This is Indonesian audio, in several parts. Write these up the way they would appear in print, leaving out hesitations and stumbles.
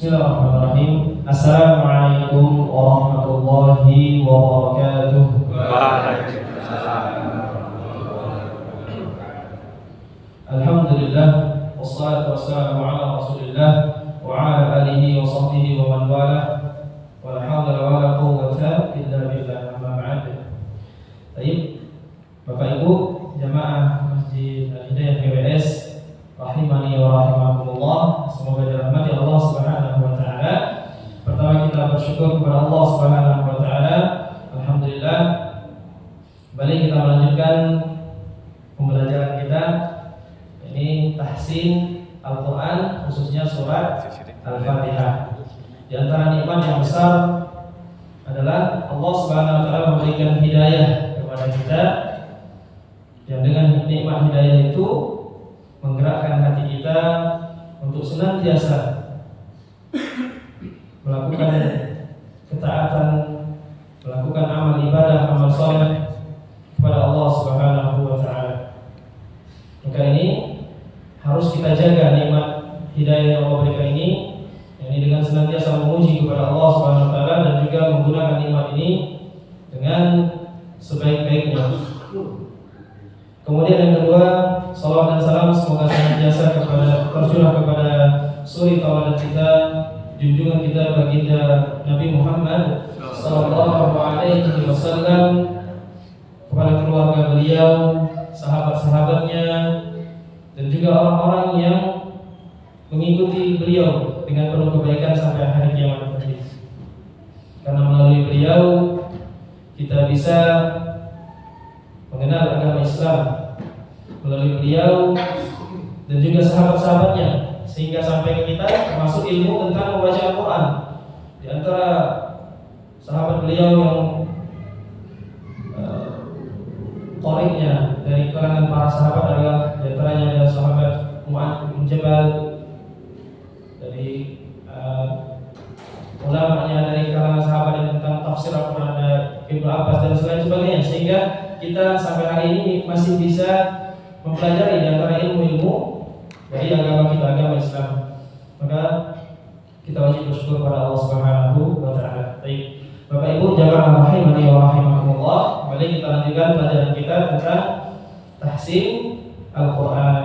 Bismillahirrahmanirrahim. Assalamualaikum warahmatullahi wabarakatuh. Waalaikumsalam. Alhamdulillah, wassalatu wassalamu ala Rasulillah wa ala alihi wa sahbihi wa man wala. Wa la haula wa la quwwata illa billah. Amma ba'd. Baik, Bapak Ibu jamaah Masjid Al-Hidayah PWS rahimani wa rahimakumullah, semoga dirahmati Allah Subhanahu wa taala. Pertama kita bersyukur kepada Allah Subhanahu wa taala. Alhamdulillah. Kembali kita melanjutkan pembelajaran kita ini tahsin Al-Qur'an, khususnya surat Al-Fatihah. Di antara nikmat yang besar adalah Allah Subhanahu wa taala memberikan hidayah kepada kita, yang dengan nikmat hidayah itu menggerakkan hati kita untuk senantiasa melakukan ketaatan, melakukan amal ibadah, amal saleh kepada Allah Subhanahu wa taala. Maka ini harus kita jaga nikmat hidayah yang Allah berikan ini, yakni dengan senantiasa memuji kepada Allah Subhanahu wa taala dan juga menggunakan nikmat ini dengan sebaik-baiknya. Kemudian yang kedua, salawat dan salam semoga senantiasa tercurah kepada suri tauladan kita, junjungan kita baginda Nabi Muhammad sallallahu alaihi wasallam, kepada keluarga beliau, sahabat-sahabatnya, dan juga orang-orang yang mengikuti beliau dengan penuh kebaikan sampai hari kiamat nanti. Karena melalui beliau kita bisa mengenal agama Islam, melalui beliau dan juga sahabat-sahabatnya, sehingga sampai ke kita termasuk ilmu tentang membaca Al-Quran. Di antara sahabat beliau yang qari'nya dari kalangan para sahabat adalah di antaranya adalah sahabat Mu'adz bin Jabal, dari ulamanya dari kalangan sahabat yang tentang tafsir Al-Quran ada Ibnu Abbas dan sebagainya, sehingga kita sampai hari ini masih bisa mempelajari di antara ilmu-ilmu dari agama kita, agama Islam. Maka kita wajib bersyukur kepada Allah Subhanahu wa taala. Baik, Bapak Ibu jamaah rahimani wa rahimakumullah, kembali kita lanjutkan pelajaran kita tentang tahsin Al-Qur'an.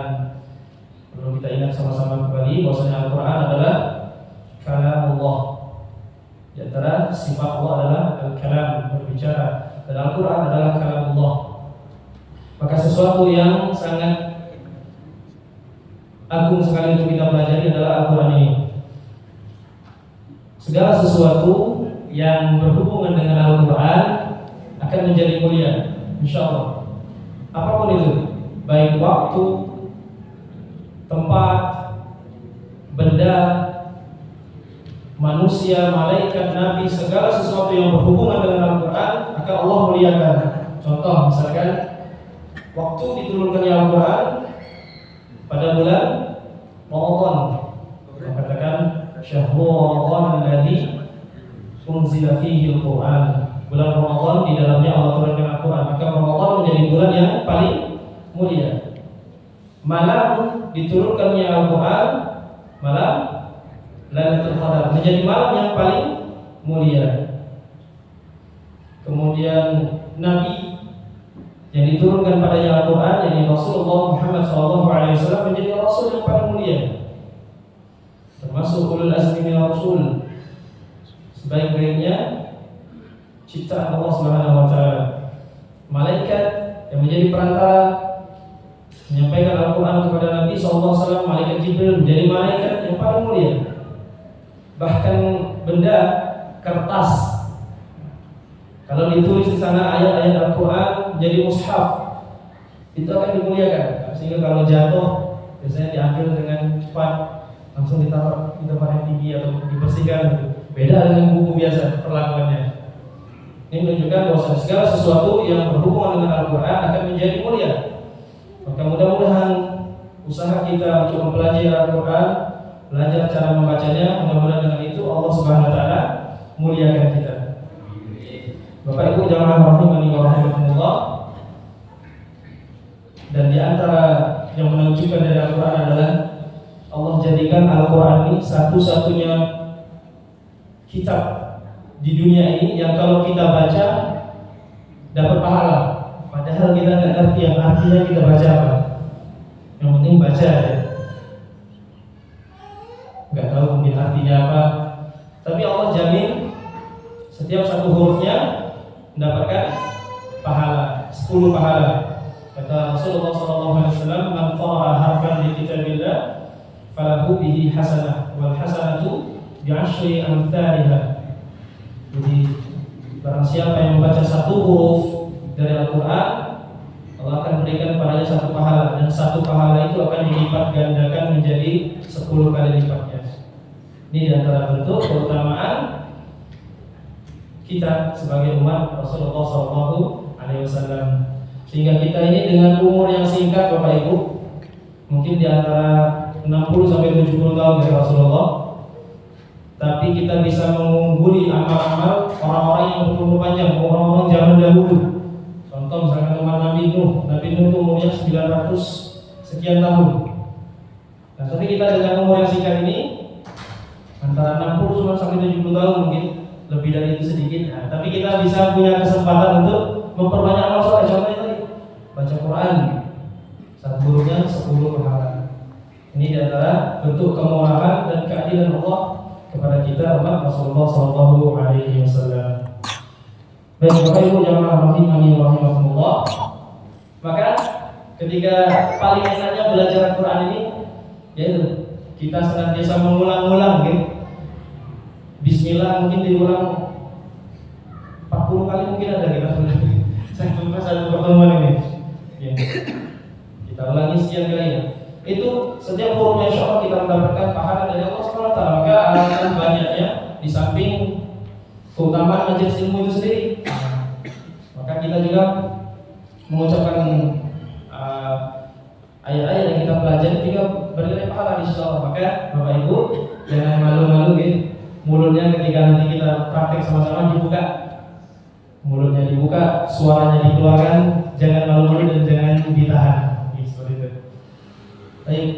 Perlu kita ingat sama-sama kembali bahwasanya Al-Qur'an adalah kalamullah. Di antara sifat Allah adalah al-kalam, berbicara, dan Al-Quran adalah kalamullah. Maka sesuatu yang sangat agung sekali untuk kita pelajari adalah Al-Quran ini. Segala sesuatu yang berhubungan dengan Al-Quran akan menjadi mulia, insyaallah. Apapun itu, baik waktu, tempat, benda, manusia, malaikat, nabi, segala sesuatu yang berhubungan dengan Al-Quran akan Allah muliakan. Contoh misalkan waktu diturunkannya Al-Quran pada bulan Ramadan, mengatakan syahrul Ramadan alladzi unzila fihi Al-Quran. Bulan Ramadan di dalamnya Allah turunkan Al-Quran, maka Ramadan menjadi bulan yang paling mulia. Malam diturunkannya Al-Quran, malam Lailatul Qadar menjadi malam yang paling mulia. Kemudian Nabi yang diturunkan padanya Al-Quran, yakni Rasulullah Muhammad SAW, menjadi Rasul yang paling mulia, termasuk ulul azmi minar Rasul, sebaik-baiknya ciptaan Allah Subhanahu wa taala. Malaikat yang menjadi perantara menyampaikan Al-Quran kepada Nabi SAW, malaikat Jibril, menjadi malaikat yang paling mulia. Bahkan benda kertas, kalau ditulis di sana ayat-ayat Al-Quran menjadi mushaf, itu akan dimuliakan. Sehingga kalau jatuh biasanya diambil dengan cepat, langsung ditaruh di tempat yang tinggi atau dibersihkan. Beda dengan buku biasa perlakuannya. Ini menunjukkan bahwa segala sesuatu yang berhubungan dengan Al-Quran akan menjadi mulia. Maka mudah-mudahan usaha kita untuk mempelajari Al-Quran, belajar cara membacanya, mudah-mudahan dengan itu Allah Subhanahu wa taala muliakan kita. Bapak Ibu jamaah rahimani wa rahimakumullah, dan di antara yang menunjukkan dari Al-Quran adalah Allah jadikan Al-Quran ini satu-satunya kitab di dunia ini yang kalau kita baca dapat pahala, padahal kita nggak ngerti yang artinya kita baca apa. Yang penting baca aja, nggak tahu mungkin artinya apa, tapi Allah jamin setiap satu hurufnya mendapatkan pahala, 10 pahala. Kata Rasulullah SAW, "Man qara'a harfan min kitabillah falahu bihi hasanah wal hasanatu bi'ashri amthaliha." Jadi barang siapa yang membaca satu huruf dari Al-Quran, Allah akan berikan padanya satu pahala, dan satu pahala itu akan dilipat gandakan menjadi 10 kali lipatnya. Ini di antara bentuk keutamaan kita sebagai umat Rasulullah SAW. Sehingga kita ini dengan umur yang singkat, Bapak Ibu, mungkin di antara 60 sampai 70 tahun dari Rasulullah, tapi kita bisa mengungguli amal-amal orang-orang yang berumur panjang, orang-orang zaman dahulu. Contoh misalkan umat Nabi Nuh itu umurnya 900 sekian tahun. Nah, tapi kita dengan umur yang singkat ini antara 60 sampai 70 tahun, mungkin lebih dari itu sedikit. Nah, tapi kita bisa punya kesempatan untuk memperbanyak amal soleh. Contohnya tadi baca Quran, satu hurufnya 10 pahala. Ini diantara bentuk kemurahan dan keadilan Allah kepada kita umat Rasulullah SAW. Baik, Bapak Ibu jamaah rahimani wa rahimakumullah. Maka ketika paling enaknya belajar Quran ini, yaitu kita senantiasa mengulang-ulang, gitu. Bismillah mungkin diulang 40 kali mungkin ada kita ulang. Saya pernah satu pertemuan ini. Ya. Kita ulangi sekian kali ya. Itu setiap hurufnya insya Allah kita mendapatkan pahala dari Allah SWT. Maka alangkah banyaknya di samping keutamaan majelis ilmu itu sendiri. Maka kita juga mengucapkan ayat-ayat yang kita pelajari juga bernilai pahala insya Allah. Maka Bapak Ibu jangan malu-malu gitu. Mulutnya ketika nanti kita praktek sama-sama dibuka, mulutnya dibuka, suaranya dikeluarkan, jangan malu-malu dan jangan ditahan. Seperti itu. Baik,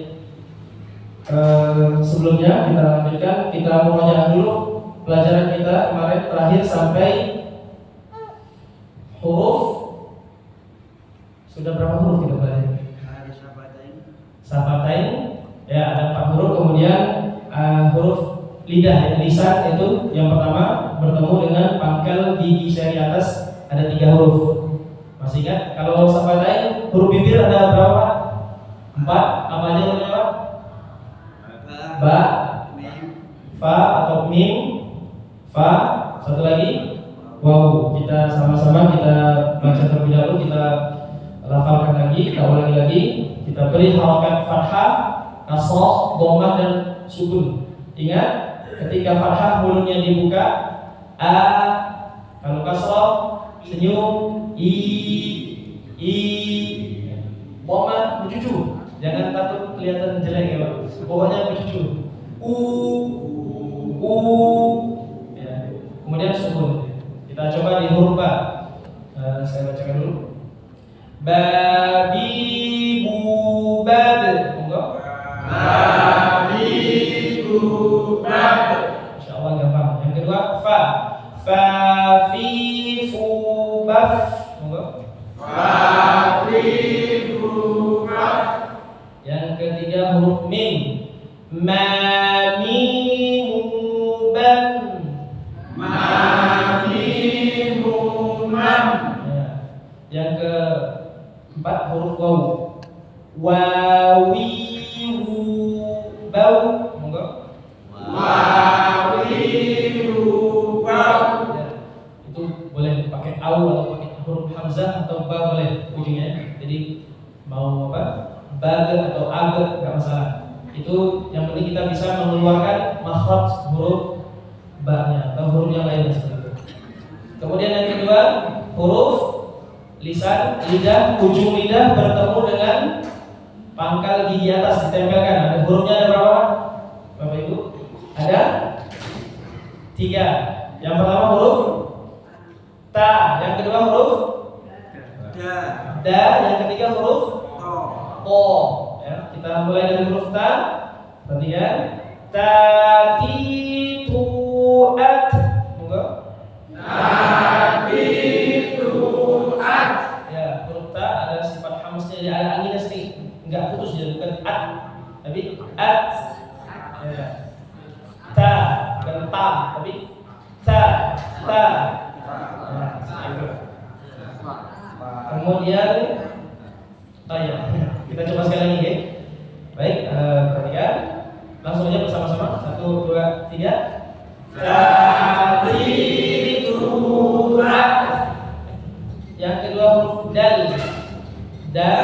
sebelumnya kita lanjutkan, kita murojaah dulu pelajaran kita kemarin terakhir sampai huruf. Sudah berapa huruf kita pelajari? Safatain. Ya, ada 4 huruf, kemudian huruf lidah, lisan itu yang pertama bertemu dengan pangkal gigi seri atas, ada 3 huruf. Masih ingat? Kalau safatain huruf bibir ada berapa? 4. Apa aja hurufnya Pak? Ba, fa atau mim, fa, satu lagi waw. Kita sama-sama kita baca terlebih dahulu, kita lafalkan lagi, kita ulangi lagi. Kita beri harakat fathah, kasrah, dhammah dan sukun. Ingat, ketika fathah mulutnya dibuka, a. Kalau kasrah senyum, i. Dhammah bercucu. Jangan takut kelihatan jelek ya Pak. Pokoknya bercucu. U. Ya. Kemudian sukun. Kita coba di huruf ba. Saya bacakan dulu. Babi bubab. Monggo. Babi bubab. Insyaallah gampang. Yang kedua fa. Fa fi fu baf. Monggo. Fa fi fu baf. Yang ketiga huruf mim. Ma mim ban. Ma mim ban. Ya. Yang keempat huruf waw. Wawi wu bau. Monggo. Wawi wu bau. Ya. Itu boleh pakai au atau pakai huruf hamzah atau ba boleh ujungnya. Jadi mau apa? Baga atau aga nggak masalah. Itu yang penting kita bisa mengeluarkan makhraj huruf ba-nya atau huruf yang lain seperti itu. Kemudian yang kedua huruf lisan, lidah, ujung lidah bertemu dengan pangkal gigi atas ditempelkan. Ada hurufnya ada berapa Bapak Ibu? Ada 3. Yang pertama huruf ta, yang kedua huruf da, yang ketiga huruf to. Ya, kita mulai dari huruf ta. Perhatikan. Ta ti tu Monggo. Ya, huruf ta ada sifat hamasnya, jadi ada anginnya sedikit, enggak putus dia, bukan at, tapi at. Ya. Ta, bukan ta, tapi ta. Nah, itu. Kemudian, ya, kita coba sekali lagi ya. Baik, perhatikan. Langsung aja bersama-sama. 1, 2, 3. Tadrituat. Yang kedua huruf dal. Ya.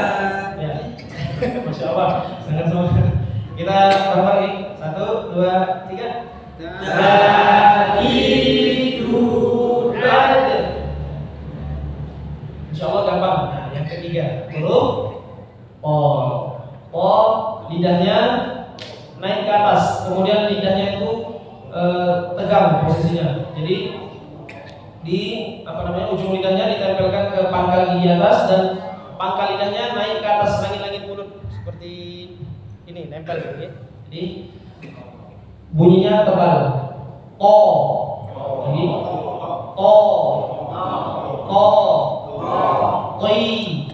Masya Allah, sangat semangat. Kita bareng-bareng. 1, 2, 3. Tadrituat. Insya Allah gampang. Nah, yang ketiga huruf o. O lidahnya naik ke atas, kemudian lidahnya itu tegang posisinya. Jadi di ujung lidahnya ditempelkan ke pangkal gigi atas dan pangkal lidahnya naik ke atas langit-langit mulut seperti ini, nempel gitu ya. Jadi bunyinya tebal. O. Lagi. O. Qi.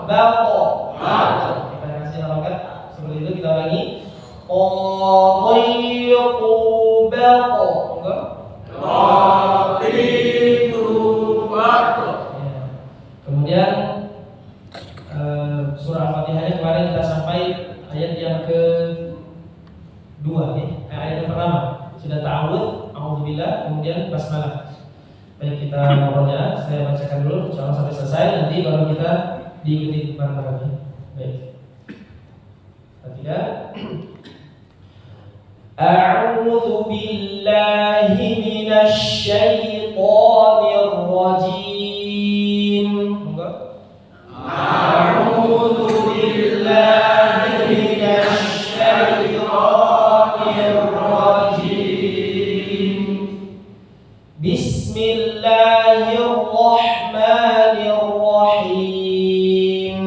Baqo. Kita kasih harokat seperti itu, kita ulangi. Qatiqu baqo. Kemudian surah Al-Fatihahnya kemarin kita sampai ayat yang kedua ya. Ayat yang pertama sudah ta'awudz, a'udzubillah, kemudian basmalah. Baik, kita ngobrolnya, saya bacakan dulu insyaallah sampai selesai, nanti baru kita diikuti bareng-bareng. Baik. Perhatikan. A'udzu billahi minasy syaithanir rajim. Monggo. A'udzu billahi minasy syaithanir rajim. Bismillahirrahmanirrahim.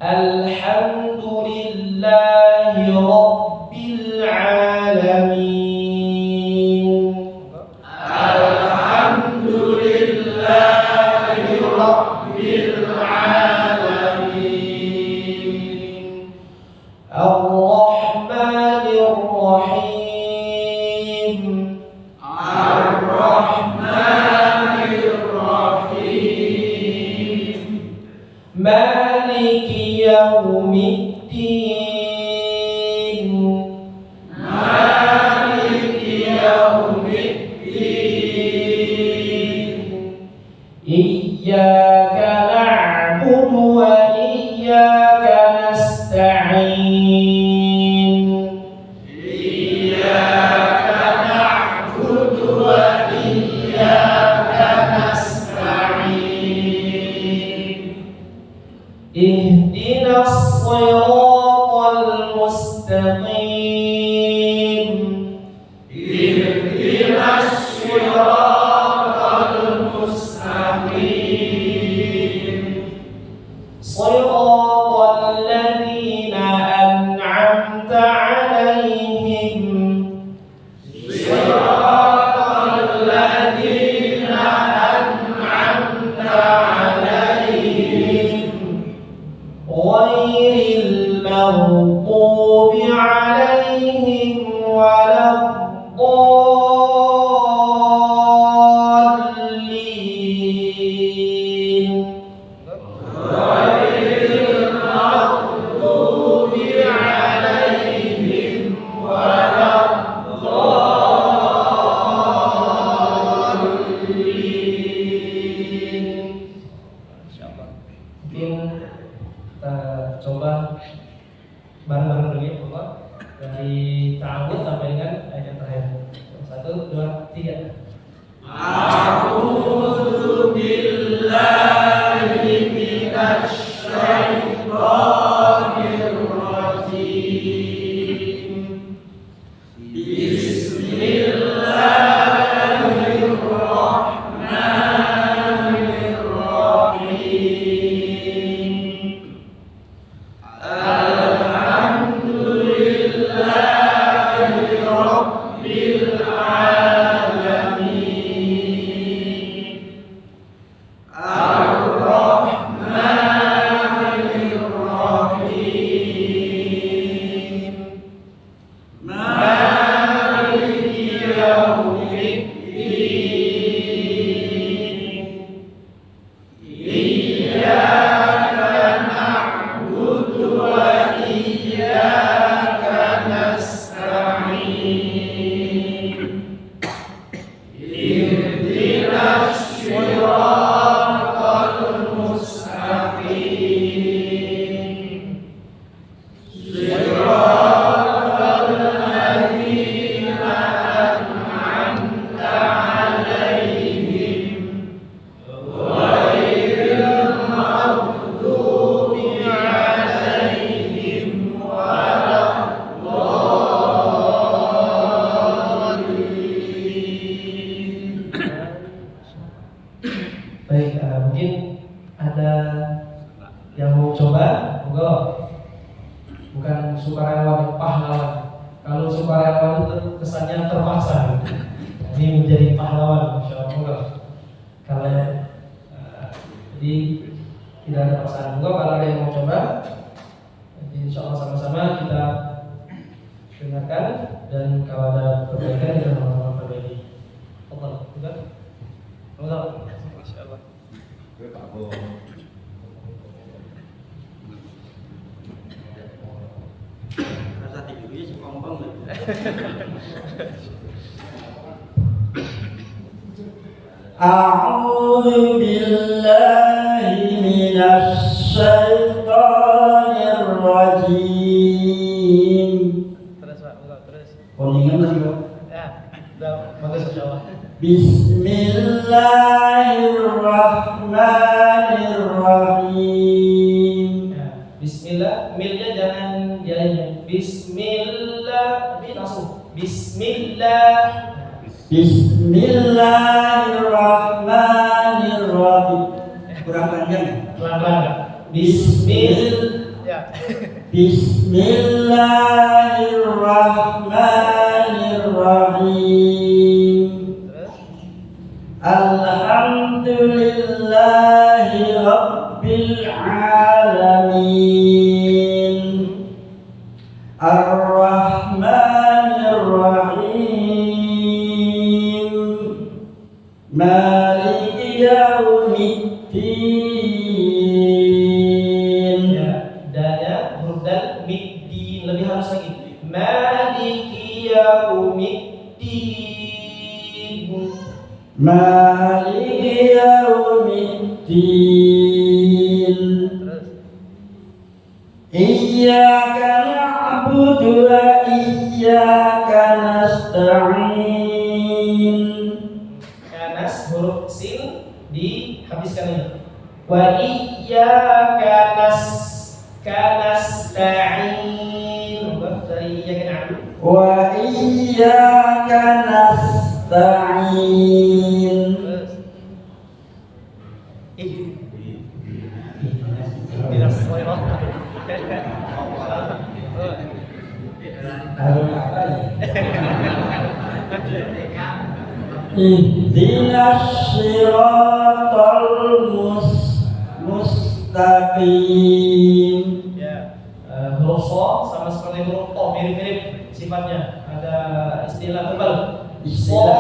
Alhamdulillahi rabbil alamin. Alhamdulillahi rabbil alamin. Ar-Rahmanir Rahim. Ar-Rahmanir Rahim. Maliki yaumiddin. Maliki yaumiddin. Iyyaka na'budu wa iyyaka nasta'in. Iyyaka na'budu wa iyyaka nasta'in. Ihdinas siratal mustaqim. Ihdinas siratal mustaqim. Siratal ladzina an'amta 'alaihim. Siratal ladzina an'amta 'alaihim. Ghairil maghdubi 'alaihim waladdallin. Ghairil maghdubi 'alaihim waladdallin. Insyaallah. Mungkin kita coba bareng-bareng dulu ya, Allah, dari ta'awudz sampai dengan ayat yang terakhir. 1, 2, 3. A'udzu billahi minasy syaithanir rajim. Bismillahirrahmanirrahim. bukan sukarelawan, pahlawan. Kalau sukarelawan itu kesannya terpaksa. Ini menjadi pahlawan, insya Allah. Kalau jadi tidak ada paksaan. Kalau ada yang mau coba, jadi insya Allah sama-sama kita dengarkan, dan kalau ada perbaikan kita sama-sama perbaiki. Allah, bukan? Allah, masya Allah. Rasa tidurnya sekompong. A'udzu billahi minasy syaithanir rajim. Terus Pak, terus. Kuningan masih Pak? Ya, udah bagus insyaallah. Bismillahirrahmanirrahim. Ya, bismillah, milnya jangan jalannya. Bismillah, tapi langsung. Bismillah. Bismillahirrahmanirrahim. Kurang panjang ya? Pelan-pelan. Ya. Bismillahirrahmanirrahim. Terus. Alhamdulillahi Rabbil Alamin. Ar-Rahmanir-Rahim. Maliki Yaumiddin. Ya, danya huruf dal middin, lebih halus lagi. Maliki yaumiddin. Maliki Yaumiddin. Terus. Iyyaka na'budu wa iyyaka nasta'in. Kanas huruf sin dihabiskan ini. Wa iyyaka nasta'in. Dari iyyaka na'budu. Wa iyyaka nasta'in. Terus. Ihdinas shiratal. Ihdinas shiratal mustaqim. Ya, huruf so sama seperti huruf to, mirip-mirip sifatnya. Ada istilah tebal. Sha,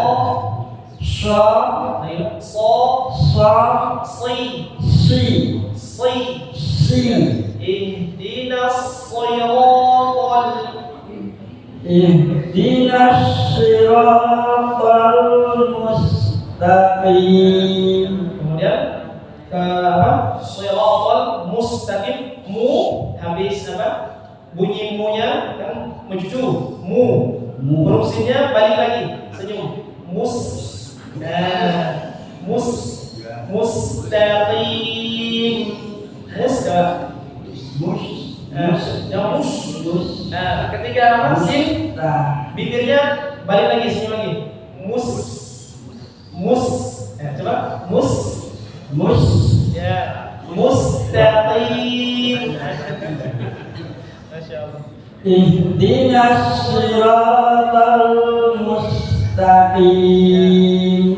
Si, si, ihdinas shiratal. ihdinas shiratal mustaqim. Kemudian ke apa? Shiratal mustaqim, mu habis apa? Bunyi mu-nya kan mencucu, mu. Huruf sin-nya balik lagi, senyum. Nah, mustaqim. Yang Nah, ketika apa? Sin, bibirnya balik lagi, senyum lagi. Coba. Ya, mustaqim. Masya Allah. Ihdinas shiratal mustaqim.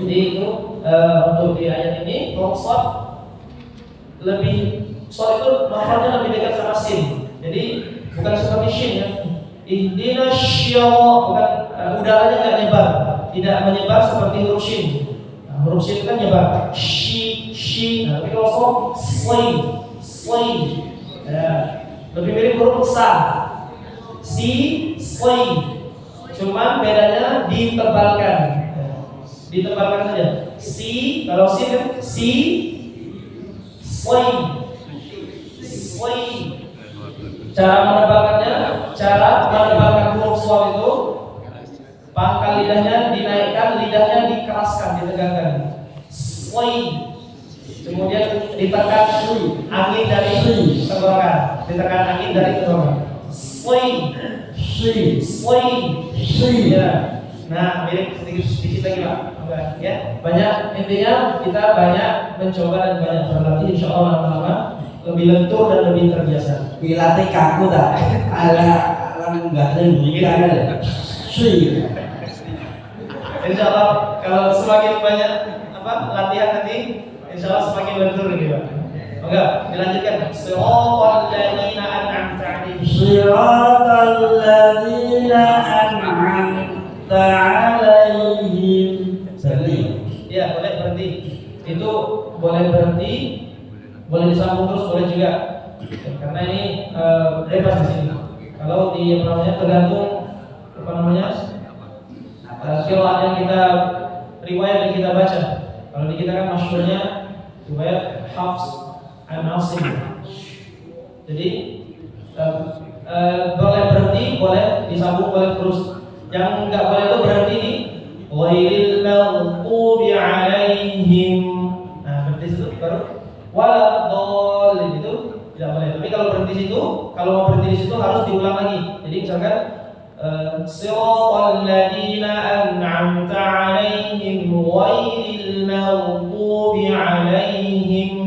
Jadi itu untuk di ayat ini huruf shad lebih, shad itu makhrajnya lebih dekat sama sin. Jadi bukan seperti shin ya. Ihdinas syira, bukan udaranya nggak nyebar, tidak menyebar seperti huruf shin. Nah, huruf shin itu kan nyebar. Shi. Nah, tapi kalau slay. Ya, lebih mirip huruf sa. Si, slay. Cuman bedanya ditebalkan. Ditebalkan saja. Si, kalau si kan si, slay. Cara menebalkan huruf shad itu, pangkal lidahnya dinaikkan, lidahnya dikeraskan, ditegakkan. Slay. Kemudian ditekan angin dari tenggorokan, ditekan angin dari tenggorokan. Slay. Ya. Nah, mirip sedikit lagi Pak. Ya. Banyak, intinya kita banyak mencoba dan banyak berlatih, insya Allah lama-lama lebih lentur dan lebih terbiasa. Pilatih kaku tak? Ala enggak ada berikan ada. Sui. Insya Allah kalau semakin banyak latihan nanti, insya Allah semakin lentur gitu Pak. Oke, dilanjutkan. Siratal ladzina an'amta 'alaihim. Siratal ladzina an'amta 'alaihim. Berhenti. Iya, boleh berhenti. Itu boleh berhenti, boleh disambung terus, boleh juga. Karena ini bebas di sini. Kalau di tergantung qiraat yang kita riwayat yang kita baca. Kalau di kita kan masyhurnya riwayat Hafs an Asim. Jadi boleh berhenti, boleh disambung, boleh terus. Yang enggak boleh itu berhenti di ghairil maghdubi 'alaihim. Nah, berhenti situ baru waladhdallin itu tidak boleh. Tapi kalau berhenti situ, kalau mau berhenti di situ harus diulang lagi. Jadi misalkan siratal ladzina an'amta 'alaihim ghairil maghdubi 'alaihim.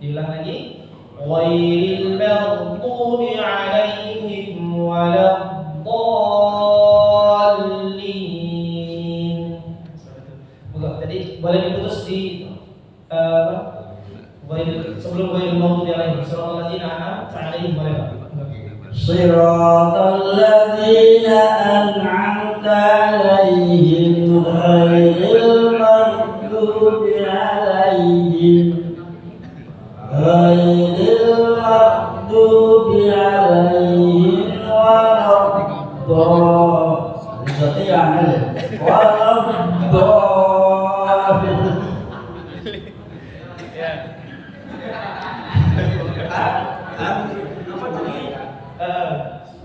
Diulang lagi. Ghairil maghdubi 'alaihim waladdallin. Jadi boleh diputus di sebelum ghairil maghdubi 'alaihim. Siratal ladzina an'amta 'alaihim boleh Pak. Siratal ladzina an'amta 'alaihim ghairil maghdubi 'alaihim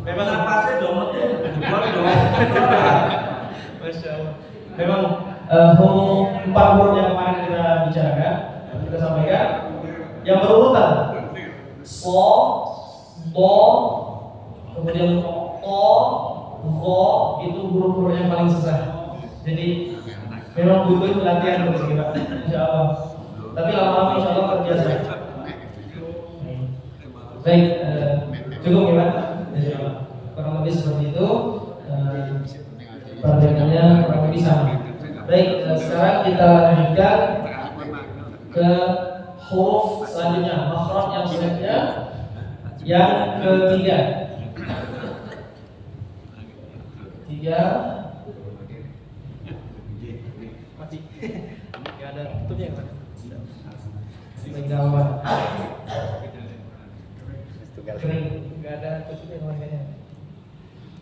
Memang napasnya domotnya Masya Allah. Memang empat huruf yang kemarin kita bicarakan, kita sampaikan, yang berurutan so, do, kemudian o, vo, itu huruf-huruf yang paling susah. Jadi memang butuh latihan terus kita, insya Allah. Tapi lama-lama insya Allah terbiasa. Baik, cukup ya Pak? Insya Allah. Kurang lebih seperti itu. Perbedanya kurang lebih sama. Baik, sekarang kita lanjutkan ke huruf selanjutnya, makhraj yang selanjutnya, yang ketiga. Mati. Gak ada tutupnya kan? Gawat. Kering. Gak ada tutupnya makanya.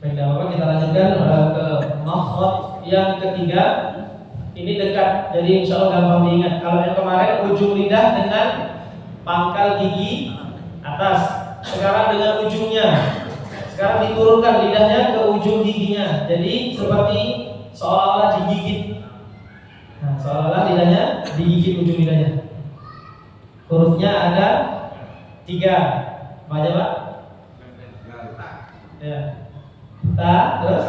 Baik, kita lanjutkan ke makhraj yang ketiga. Ini dekat, jadi insya Allah gampang diingat. Kalau yang kemarin ujung lidah dengan pangkal gigi atas, sekarang dengan ujungnya. Sekarang diturunkan lidahnya ke ujung giginya. Jadi seperti seolah-olah digigit. Nah, seolah-olah lidahnya digigit ujung lidahnya. Hurufnya ada 3. Apa aja Pak? Ya. Ta, terus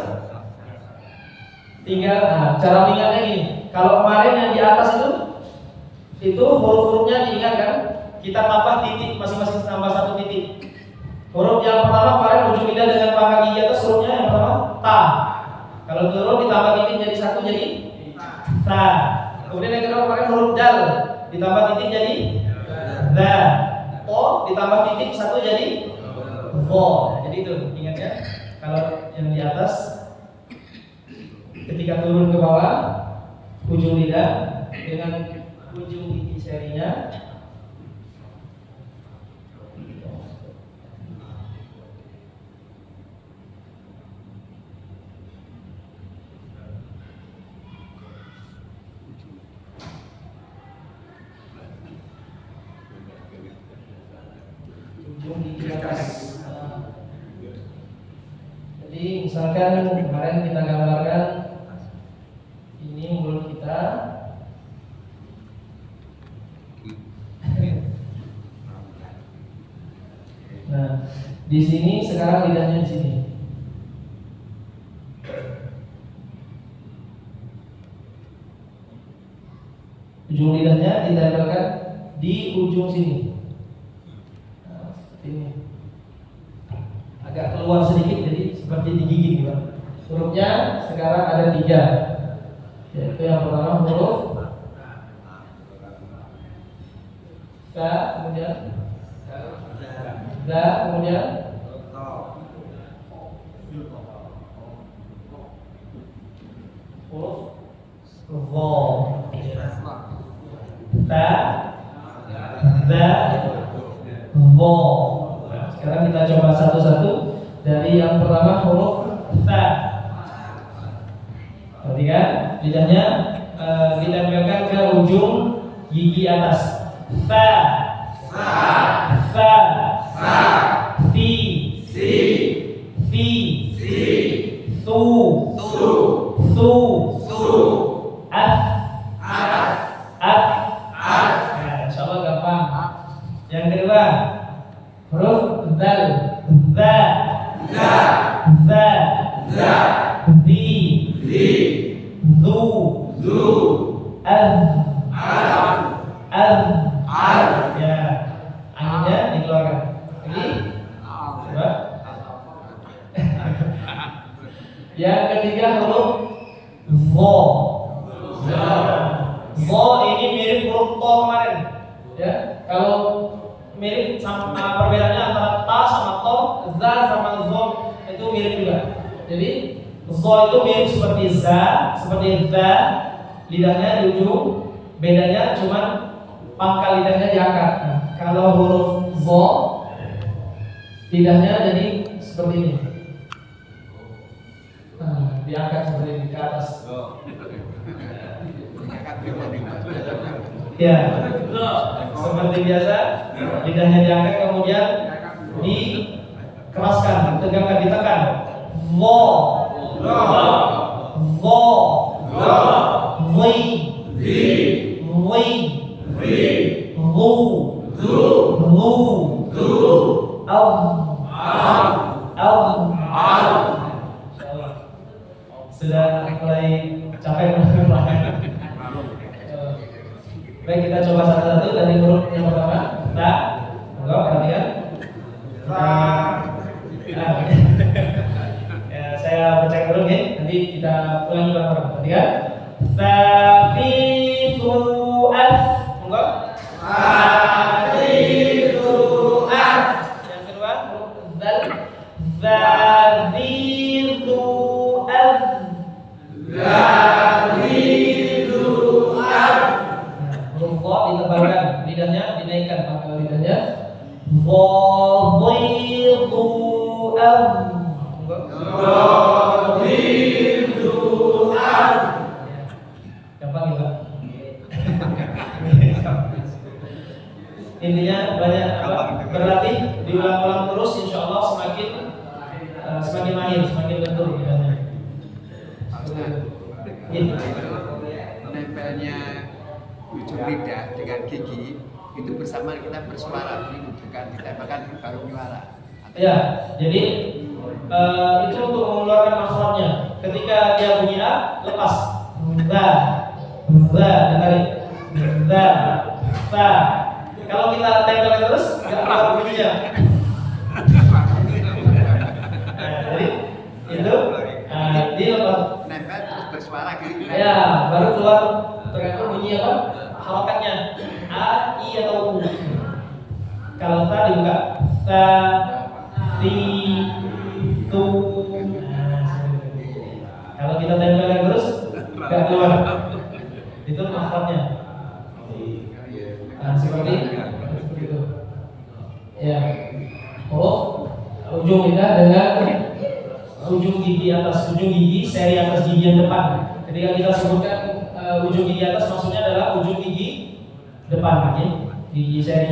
tinggal. Nah, cara mengingatnya gini. Kalau kemarin yang di atas itu huruf-hurufnya diingat kan? Kita tambah titik, masing-masing tambah 1 titik. Huruf yang pertama kemarin ujung lidah dengan pangkal gigi atas, hurufnya yang pertama ta. Kalau turun ditambah titik jadi 1 jadi ta. Kemudian yang kedua kemarin huruf dal ditambah titik jadi da. To ditambah titik 1 jadi vo. Jadi itu ingatnya. Kalau yang di atas ketika turun ke bawah, ujung lidah dengan ujung gigi serinya ujung gigi atas. Jadi misalkan kemarin kita gambarkan ini mulut kita. Nah, di sini sekarang lidahnya di sini. Ujung lidahnya ditempelkan di ujung sini. agak keluar sedikit, jadi seperti digigit gitu. Hurufnya sekarang ada 3, yaitu yang pertama huruf Ka, kemudian Da, kemudian huruf Vo. Ta, Da, Vo. Nah, sekarang kita coba satu-satu. Dari yang pertama huruf Ta. Perhatikan lidahnya ditempelkan ke ujung gigi atas. Ta, Fa, Ti, Fi, Tu, At, Nah, insyaallah gampang. Yang kedua huruf Dal. Za, Di, Zu, Az, ya, anginnya dikeluarkan. Lagi, coba. Yang ketiga huruf Vo. Vo ini mirip huruf To kemarin. Ya, kalau mirip sama perbedaannya antara Ta sama To, Za sama Zo itu mirip juga. Jadi Zo itu mirip seperti Za, seperti Za, lidahnya di ujung. Bedanya cuma pangkal lidahnya diangkat. Nah, kalau huruf Zo lidahnya jadi seperti ini. Nah, diangkat seperti ini ke atas. Ya, seperti biasa lidahnya diangkat kemudian dikeraskan, ditegakkan, ditekan. Vo, Wi, Lu, sudah mulai capek mengulangi. Baik, kita coba satu-satu dari huruf yang pertama. Ta, enggak perhatikan. Ya, saya baca dulu nih, nanti kita ulangi bareng-bareng. Perhatikan. Safi'u'at, enggak? Safi'u'at. Yang kedua huruf Zal. Zazi'u'at. Huruf Vo ditebalkan, lidahnya dinaikkan pangkal lidahnya. Gampang ya, Pak? Intinya banyak berlatih, diulang-ulang terus, insya Allah semakin mahir, semakin lentur lidahnya. Nempelnya ujung lidah dengan gigi itu bersama kita bersuara, bukan ditempelkan baru menyuara. Ya, jadi itu untuk mengeluarkan makhrajnya. Ketika dia bunyi A, lepas. Za, ditarik. Za, ta. Kalau kita tempelkan terus, nggak keluar bunyinya. Nah, jadi itu dia lepas. Nempel terus bersuara gitu. Ya, baru keluar tergantung bunyi apa? Harokatnya A, I atau U. Kalau ta dibuka ta, ti, tu. Kalau kita tempelkan terus nggak keluar. Itu makhrajnya. Nah, seperti itu. Ya, huruf ujung lidah dengan ujung gigi atas, ujung gigi seri atas gigi yang depan. Ketika kita sebutkan ujung gigi atas, maksudnya adalah ujung gigi depan, gigi seri.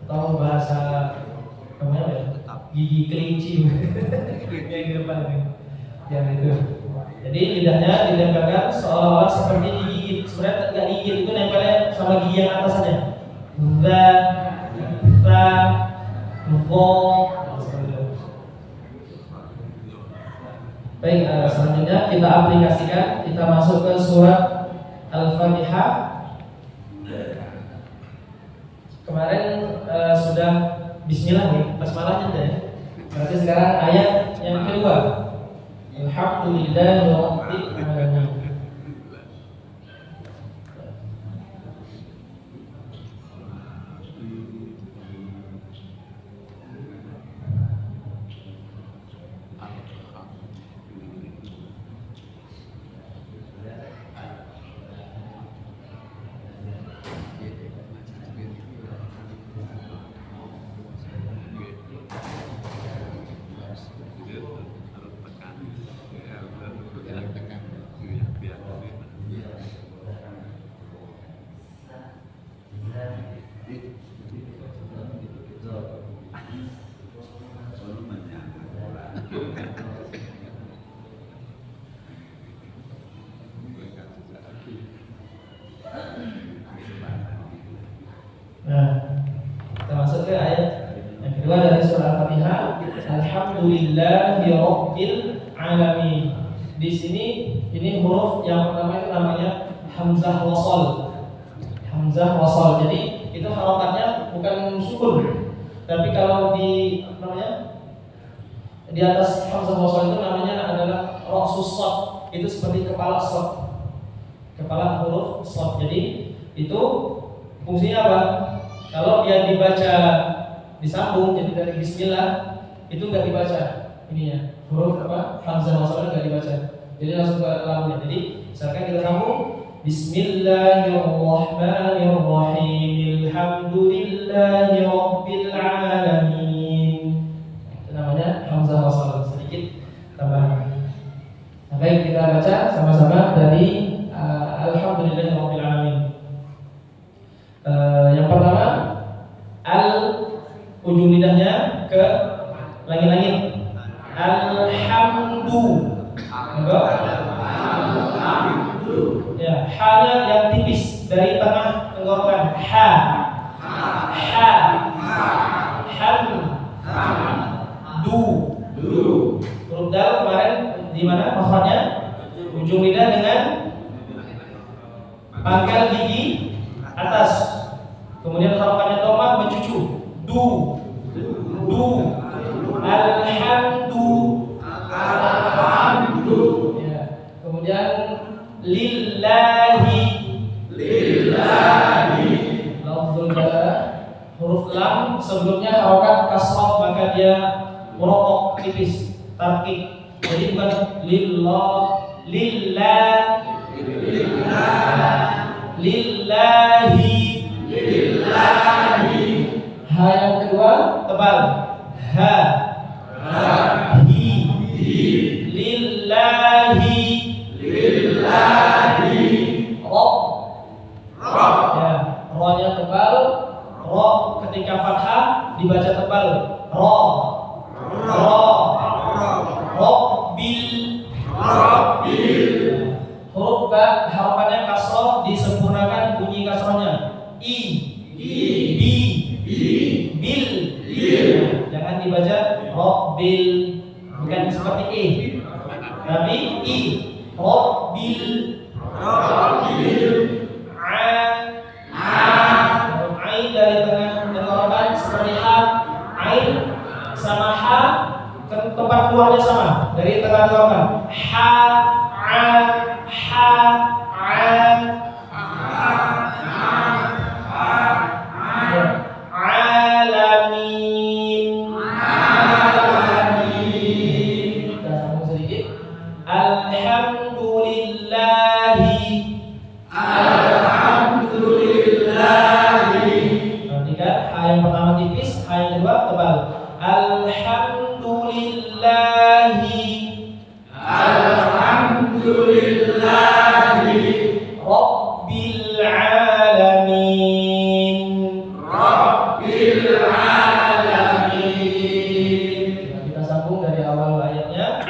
Atau bahasa apa ya? Gigi kelinci yang di depan ini. Yang itu. Jadi lidahnya ditempelkan seolah-olah seperti digigit. Sebenarnya nggak digigit, itu nempelnya sama gigi yang atas saja. Za, ta, vo. Baik, selanjutnya kita aplikasikan, kita masuk ke surat Al-Fatihah. Kemarin sudah Bismillah nih, basmalahnya ya. Berarti sekarang ayat yang kedua. Alhamdulillahi rabbil alamin. Nah, kita masuk ke ayat yang kedua dari surah Al-Fatihah. Alhamdulillahi rabbil alamin. Di sini ini huruf yang pertama itu namanya hamzah wasal. Hamzah wasal. Jadi itu harokatnya bukan sukun. Tapi kalau di apa namanya? Di atas hamzah wasal itu namanya adalah ra'sus shad. Itu seperti kepala shad. Kepala huruf shad. Jadi itu fungsinya apa? Kalau dia dibaca disambung jadi dari bismillah itu nggak dibaca ininya huruf apa hamzah wasalnya nggak dibaca, jadi langsung ke lamnya. Jadi misalkan kita sambung Bismillahirrahmanirrahim Alhamdulillahi rabbil alamin, itu namanya hamzah wasal, sedikit tambahan. Nah, baik, kita baca sama-sama dari Alhamdulillahi rabbil alamin. Yang pertama ujung lidahnya ke langit-langit. Alhamdu. Ya, ha-nya yang tipis dari tengah tenggorokan. Ha. Ha. Ham. Du. Huruf dal kemarin di mana makhrajnya? Ujung lidah dengan pangkal gigi atas, kemudian harokannya dhamma mencucu. Du. Alhamdu. Ya. Kemudian lillahi. Lafzul jalalain. Huruf lam sebelumnya harokat kasrah, maka dia merokok tipis, tarkik. Jadi bukan lillahi. Ha yang kedua tebal. Ha. Hi. Lillahi. Rob. Ya, ro-nya tebal. Ro ketika fathah dibaca tebal. Ro. Rabbil. Huruf ba harokannya kasroh disempurnakan bunyi kasrohnya. I. Bil. Jangan dibaca Rabbil, bukan seperti I, tapi I. Rabbil. Ain dari tengah tenggorokan seperti ha. Ain sama ha tempat keluarnya sama dari tengah tenggorokan. Ha. Yang pertama tipis, yang kedua tebal. Alhamdulillahi rabbil alamin. Kita sambung dari awal ayatnya.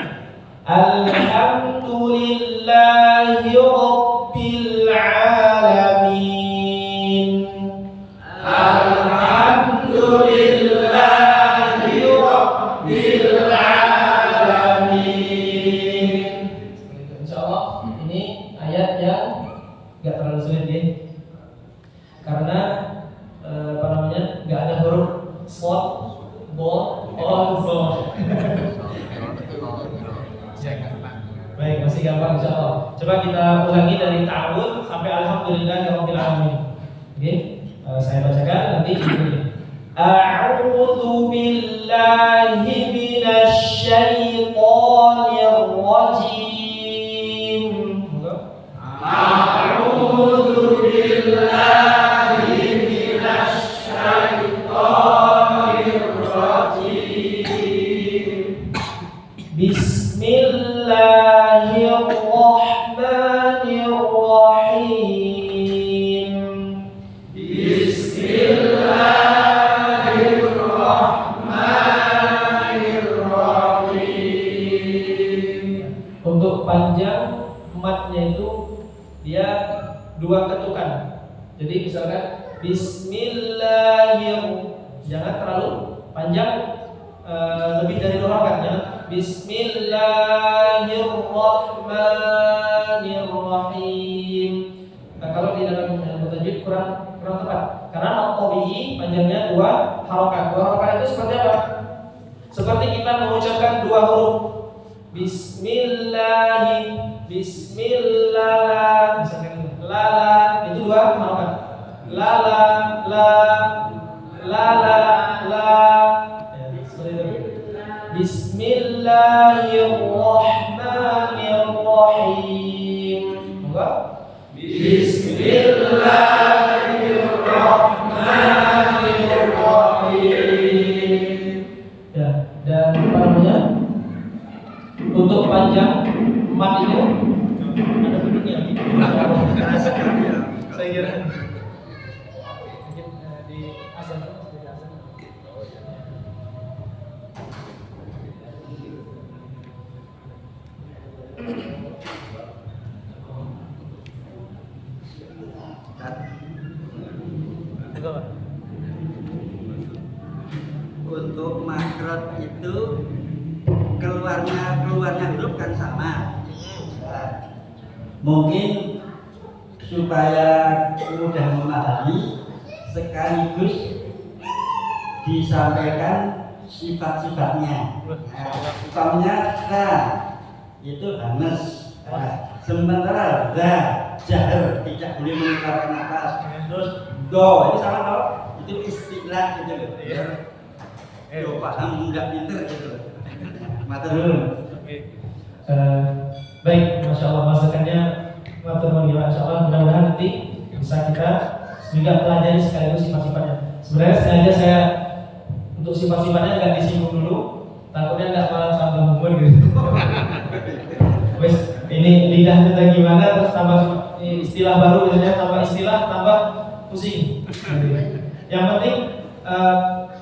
Alhamdulillahi rabbil alamin. Insyaallah ini ayat yang nggak terlalu sulit ya, karena apa namanya nggak ada huruf shad, dha, masih gampang insyaallah. Coba kita ulangi dari ta'awudz sampai alhamdulillahirabbil alamin. Oke, saya bacakan nanti ini. A'udzu billahi minasy syaithanir rajim. A'udzu billahi minasy syaithanir rajim. Bismillahirrahmanirrahim. Bismillahirrahmanirrahim. Untuk panjang matnya itu dia dua ketukan. Jadi misalkan Bismillahirrahmanirrahim, jangan terlalu panjang, lebih dari dua rakaat ya. Bismillahirrahmanirrahim. Nah, kalau di dalam ilmu tajwid kurang tepat karena al-tabi'i panjangnya dua harokat. Dua harokat itu seperti apa? Seperti kita mengucapkan dua huruf Bismillah, misalkan lala itu dua harokat. Lala, la. Seperti itu. Bismillahirrahmanirrahim. Enggak? Bismillahirrahmanirrahim. Ya, dan apa namanya? Untuk panjang mat itu ada bentuknya. Saya kira di azan. Untuk makrot itu keluarnya huruf kan sama. Mungkin supaya mudah memahami sekaligus disampaikan sifat-sifatnya. Umpamanya itu hanes. Sementara jahar tidak boleh mengeluarkan nafas. Terus do ini sama tau? Itu istilah gitu loh. Yo paham mudah pinter gitu loh. Matur. Baik, masya Allah masukannya matur nuwun ya, insya Allah mudah-mudahan nanti bisa kita juga pelajari sekaligus sifat-sifatnya. Sebenarnya sengaja saya untuk sifat-sifatnya nggak disinggung dulu, takutnya nggak malah tambah umur gitu. Wes ini lidah kita gimana, terus tambah istilah baru biasanya tambah istilah tambah pusing. Yang penting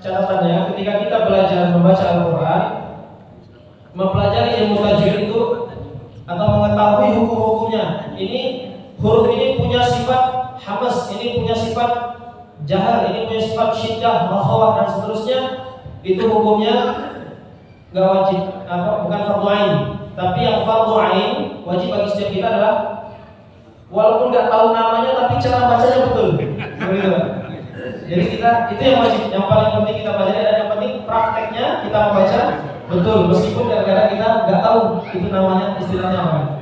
catatannya ketika kita belajar membaca Al-Quran, mempelajari ilmu tajwid itu atau mengetahui hukum-hukumnya, ini huruf ini punya sifat hamas, ini punya sifat jahar, ini punya sifat syiddah, makhawah dan seterusnya, itu hukumnya nggak wajib, bukan fardu ain. Tapi yang fardu ain wajib bagi setiap kita adalah walaupun nggak tahu namanya tapi cara bacanya betul. Jadi kita itu yang wajib, yang paling penting kita pelajari, dan yang penting prakteknya kita membaca betul meskipun kadang-kadang kita nggak tahu itu namanya istilahnya apa.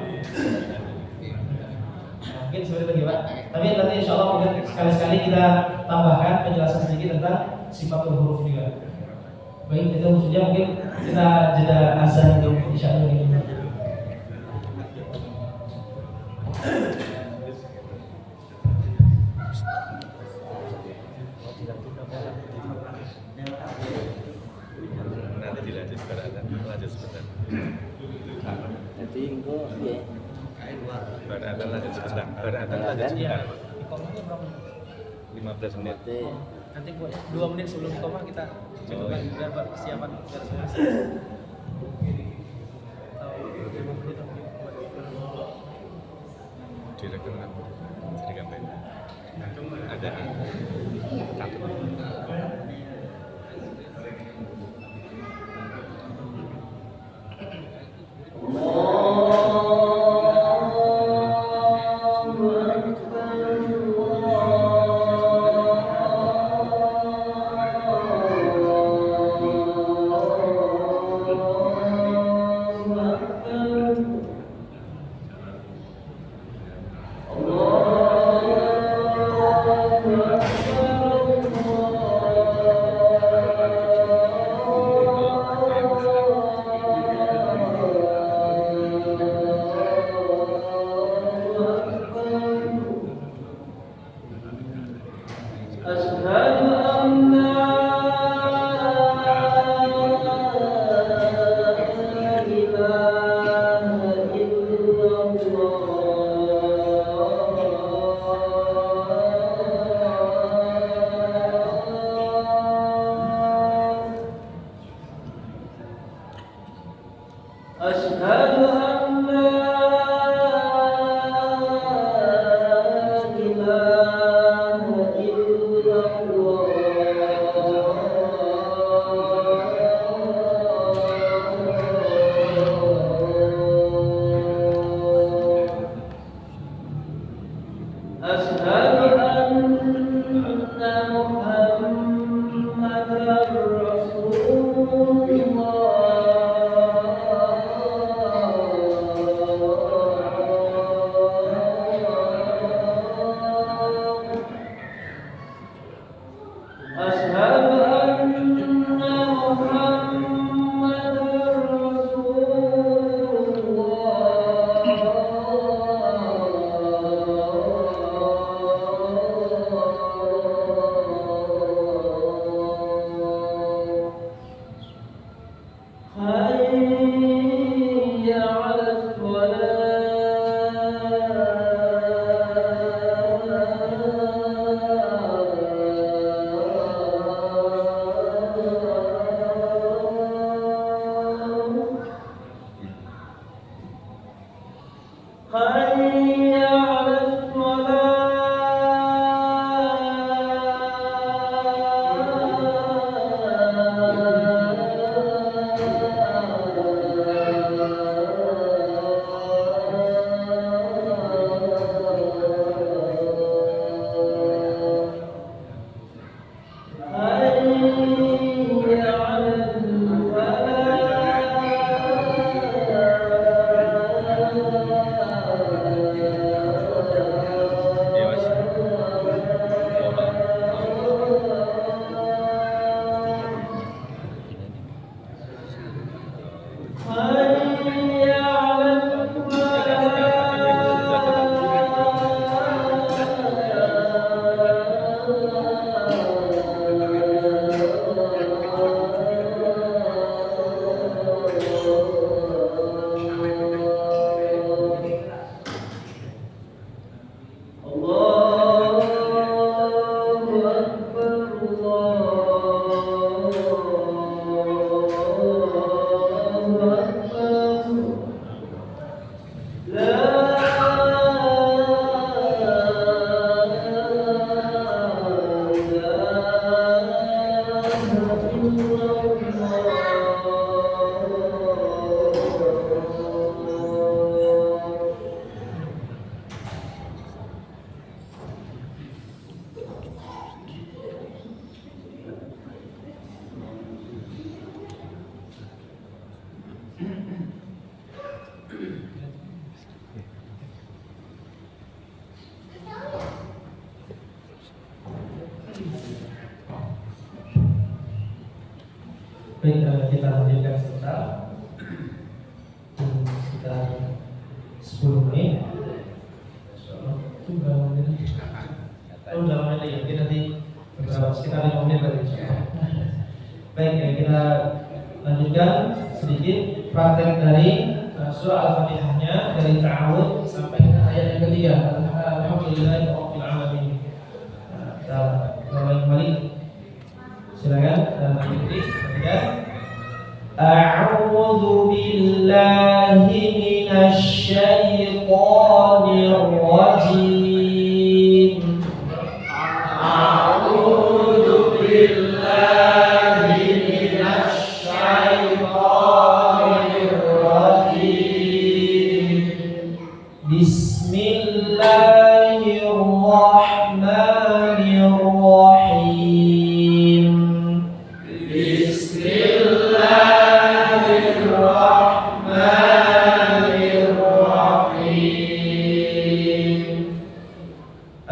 Mungkin seperti itu Pak. Tapi nanti insya Allah mungkin sekali-sekali kita tambahkan penjelasan sedikit tentang sifat huruf juga. Baik, itu maksudnya mungkin kita jeda azan dulu insya Allah ini. Nanti dilanjut lanjut sebentar. Jadi engko piye? Berada lanjut sebentar. Berada lanjut sebentar. 15 menit. Nanti buat 2 menit sebelum koma kita coba biar buat persiapan biar selesai. Direkam ada kartu. Baik, kita lanjutkan sebentar. Sekitar 10 menit. Itu berapa menit? Oh, udah menit lagi. Mungkin nanti beberapa sekitar 5 menit lagi. Baik, kita lanjutkan sedikit praktek dari surah Al-Fatihahnya dari ta'awud sampai ke ayat yang ketiga. Alhamdulillahirabbil alamin. Kita mulai kembali. Silakan mengikuti. A'udzu billahi minasy syaithanir rajim. A'udzu billahi minasy syaithanir rajim. Bismillahirrahmanirrahim.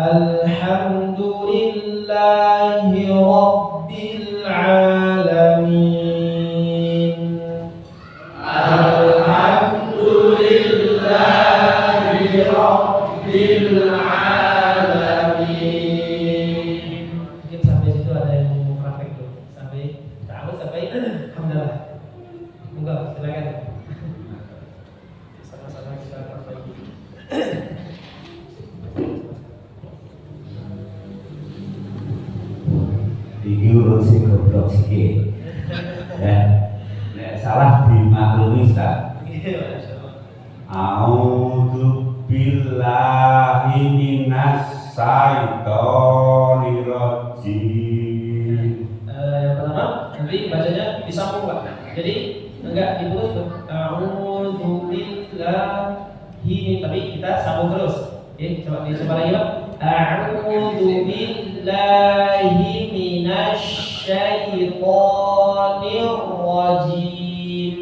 Alhamdulillahi Rabbil Alamin. Alhamdulillahi Rabbil Alamin. Mungkin sampai situ ada yang mau praktek tuh. Sampai tahu sampai alhamdulillah. Enggak, silakan. Sama-sama kita perbaiki. Iki urut sing goblok sikit. Ya. Nek salah dimaklumi Ustaz. A'udzu billahi minas syaitonir rajim. Yang pertama, nanti bacanya disambung Pak. Jadi enggak diputus. A'udzu billahi, tapi kita sambung terus. Oke, coba lagi Pak. A'udzu billahi minasy syaithanir rajim.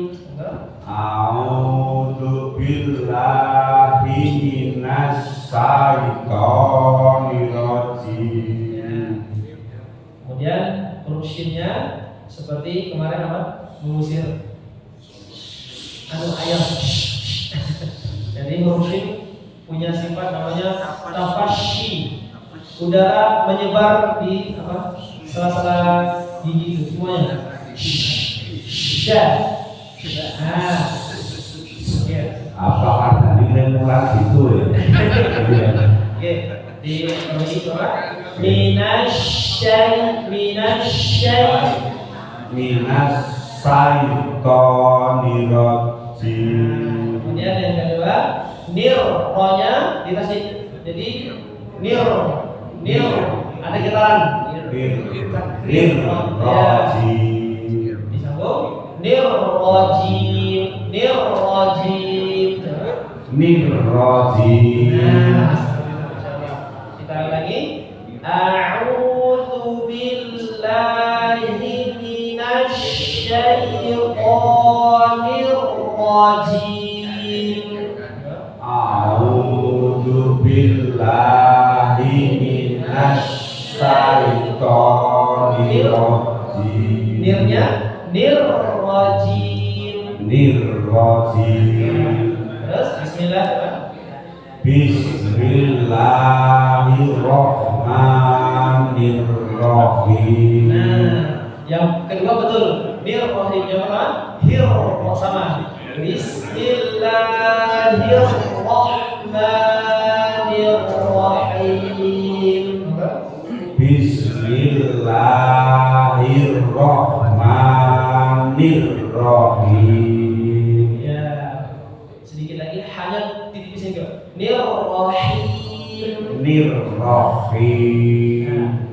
A'udzu billahi minas syaitonir rajim. Kemudian huruf shinnya seperti kemarin apa? Mengusir ayam. Jadi huruf shin punya sifat namanya tafasyi. Udara menyebar di apa? Sela-sela gigi itu semuanya. Sya. Apa artinya ini mulai gitu ya? Oke, di ini coba. Minasyaitonir rajim. Kemudian yang kedua, nir, rohnya ditasik. Jadi nir, ada getaran. Nir rajim. Disambung. Nir rajim. Kita lagi. A'udzu billahi minasy syaithanir rajim. A'udzu billahi minasy syaitonir rajim. Nirnya nir rajim. Terus bismillah. Bismillahirrahmanirrahim. Yang kedua betul. Nir rajim yang pertama hir sama. Bismillahirrahmanirrahim. Bismillahirrahmanirrahim. Ya, sedikit lagi hanya titipisnya ke nirrahim.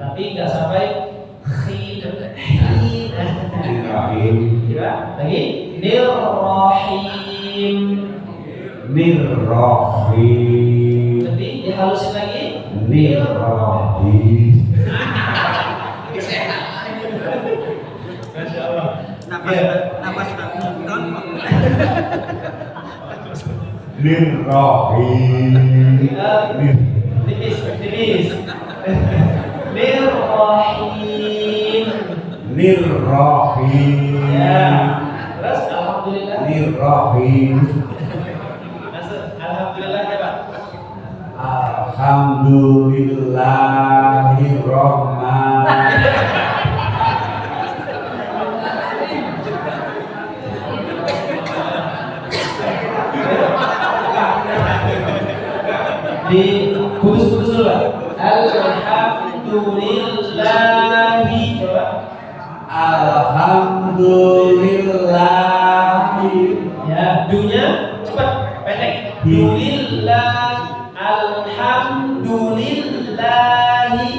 Tapi nggak sampai Nirrahim. Ya, lagi nirrahim. Tapi dihalusin lagi Nirrahim. Masya Allah. Napas nonton. Nirrahim. Tipis. Nirrahim. Ya. Terus alhamdulillah. Nirrahim. Masuk. Alhamdulillah ya Pak. Alhamdulillahirrahmanirrahim. Putus dulu Pak. Alhamdulillahi coba. Alhamdulillahi. Ya, dunya cepat pendek. Dulillah. Alhamdulillahi.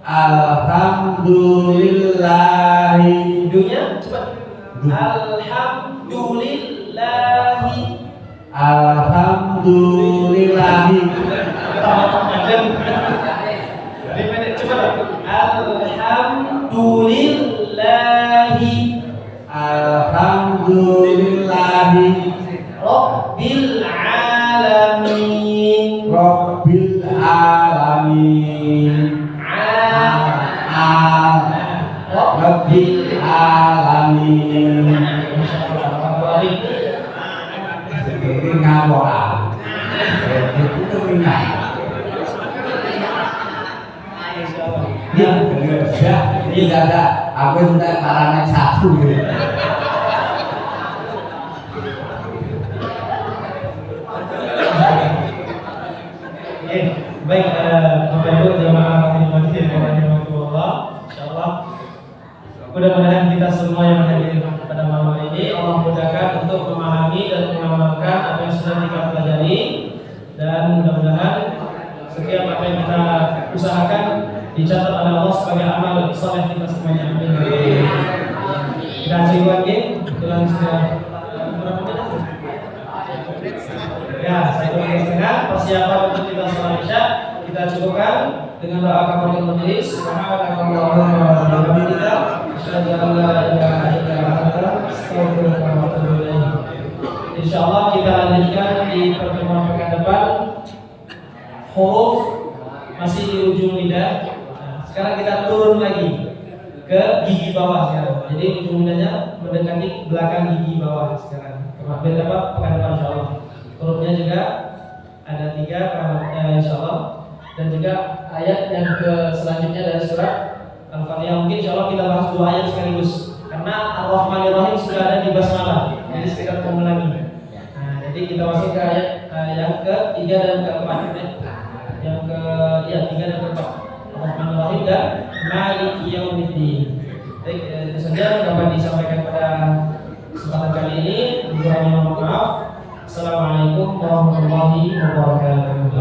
Alhamdulillahi. Dunya cepat. Alhamdulillahi. Alhamdulillahi. Dipendek cepat. Alhamdulillahi. Alhamdulillahi. Rabbil alamin. Rabbil alamin. Rabbil alamin. Ini ngawal. Itu minat. Ya, ini enggak ada. Aku minta karangan satu. Baik, Bapak Ibu jamaah rahimahullah, insyaallah mudah-mudahan kita semua yang hadir pada malam hari ini Allah mudahkan untuk memahami dan mengamalkan apa yang sudah kita pelajari, dan mudah-mudahan setiap apa yang kita usahakan dicatat oleh Allah sebagai amal soleh kita semuanya. Amin. Kita cek lagi dengan sudah berapa menit? Ya, 1,5 persiapan untuk kita sholat Isya kita cukupkan dengan doa kafaratul majelis. Subhanallahumma wa bihamdika asyhadu an la ilaha illa anta astaghfiruka wa atubu ilaik. Insyaallah kita lanjutkan di pertemuan pekan depan. Huruf masih di ujung lidah. Nah, sekarang kita turun lagi ke gigi bawah sekarang. Jadi ujung lidahnya mendekati belakang gigi bawah sekarang. Berapa pekan depan insyaallah. Hurufnya juga ada 3 insyaallah, dan juga ayat yang ke selanjutnya dari surat Al-Fatihah. Mungkin insyaallah kita bahas 2 ayat sekaligus karena Ar-Rahmanir Rahim sudah ada di basmalah. Jadi sekitar mengulangi. Nah, jadi kita masuk ke ayat yang ke-3 dan ke-4. Yang ke-3 dan ke-4. Ar-Rahmanir Rahim dan Maliki Yaumiddin. Baik, itu saja dapat disampaikan pada kesempatan kali ini. Mohon maaf. Assalamualaikum warahmatullahi wabarakatuh.